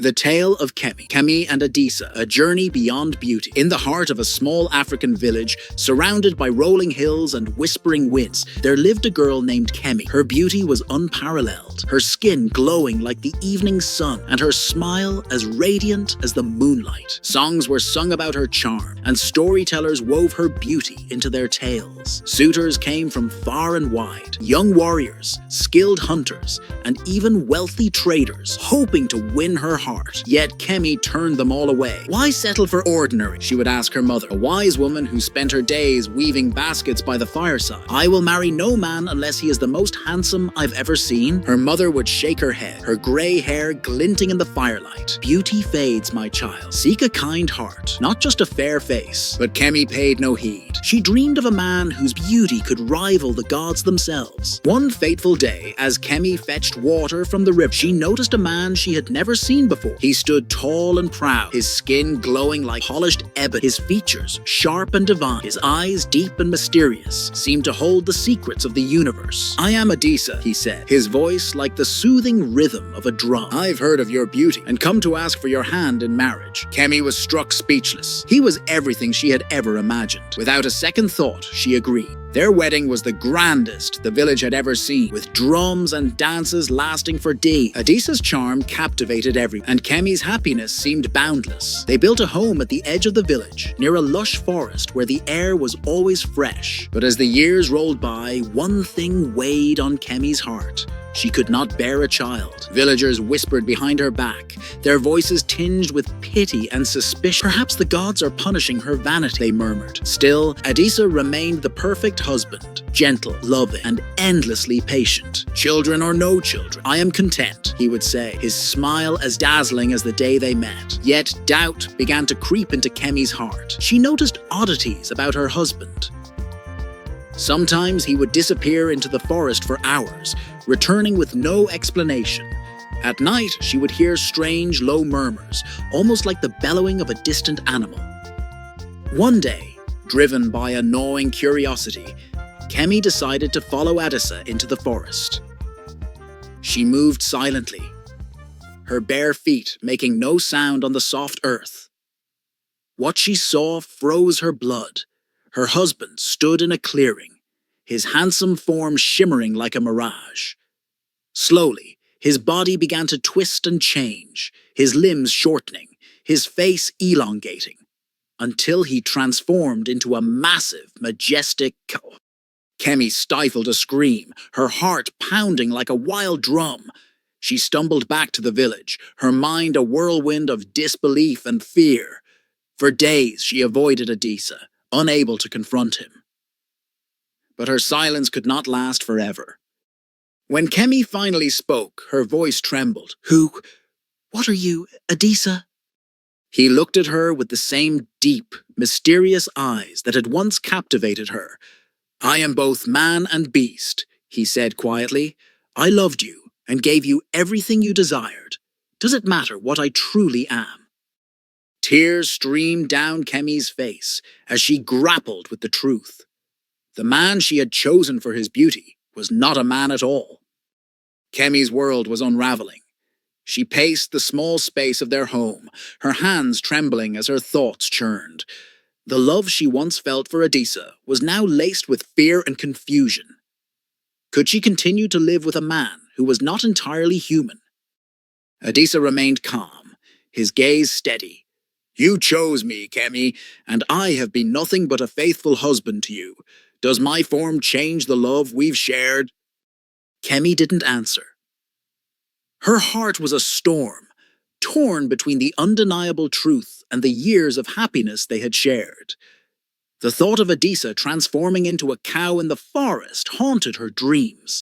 The Tale of Kemi. Kemi and Adisa, a journey beyond beauty. In the heart of a small African village, surrounded by rolling hills and whispering winds, there lived a girl named Kemi. Her beauty was unparalleled, her skin glowing like the evening sun, and her smile as radiant as the moonlight. Songs were sung about her charm, and storytellers wove her beauty into their tales. Suitors came from far and wide, young warriors, skilled hunters, and even wealthy traders, hoping to win her heart. Yet Kemi turned them all away. Why settle for ordinary? She would ask her mother, a wise woman who spent her days weaving baskets by the fireside. I will marry no man unless he is the most handsome I've ever seen. Her mother would shake her head, her grey hair glinting in the firelight. Beauty fades, my child. Seek a kind heart, not just a fair face. But Kemi paid no heed. She dreamed of a man whose beauty could rival the gods themselves. One fateful day, as Kemi fetched water from the river, she noticed a man she had never seen before. He stood tall and proud, his skin glowing like polished ebony, his features sharp and divine, his eyes deep and mysterious, seemed to hold the secrets of the universe. I am Adisa, he said, his voice like the soothing rhythm of a drum. I've heard of your beauty and come to ask for your hand in marriage. Kemi was struck speechless. He was everything she had ever imagined. Without a second thought, she agreed. Their wedding was the grandest the village had ever seen, with drums and dances lasting for days. Adisa's charm captivated everyone, and Kemi's happiness seemed boundless. They built a home at the edge of the village, near a lush forest where the air was always fresh. But as the years rolled by, one thing weighed on Kemi's heart. She could not bear a child. Villagers whispered behind her back, their voices tinged with pity and suspicion. Perhaps the gods are punishing her vanity, they murmured. Still, Adisa remained the perfect husband, gentle, loving, and endlessly patient. Children or no children, I am content, he would say, his smile as dazzling as the day they met. Yet doubt began to creep into Kemi's heart. She noticed oddities about her husband. Sometimes he would disappear into the forest for hours, returning with no explanation. At night, she would hear strange, low murmurs, almost like the bellowing of a distant animal. One day, driven by a gnawing curiosity, Kemi decided to follow Adisa into the forest. She moved silently, her bare feet making no sound on the soft earth. What she saw froze her blood. Her husband stood in a clearing, his handsome form shimmering like a mirage. Slowly, his body began to twist and change, his limbs shortening, his face elongating, until he transformed into a massive, majestic cow. Kemi stifled a scream, her heart pounding like a wild drum. She stumbled back to the village, her mind a whirlwind of disbelief and fear. For days she avoided Adisa, unable to confront him. But her silence could not last forever. When Kemi finally spoke, her voice trembled. What are you, Adisa? He looked at her with the same deep, mysterious eyes that had once captivated her. I am both man and beast, he said quietly. I loved you and gave you everything you desired. Does it matter what I truly am? Tears streamed down Kemi's face as she grappled with the truth. The man she had chosen for his beauty was not a man at all. Kemi's world was unraveling. She paced the small space of their home, her hands trembling as her thoughts churned. The love she once felt for Adisa was now laced with fear and confusion. Could she continue to live with a man who was not entirely human? Adisa remained calm, his gaze steady. You chose me, Kemi, and I have been nothing but a faithful husband to you. Does my form change the love we've shared? Kemi didn't answer. Her heart was a storm, torn between the undeniable truth and the years of happiness they had shared. The thought of Adisa transforming into a cow in the forest haunted her dreams.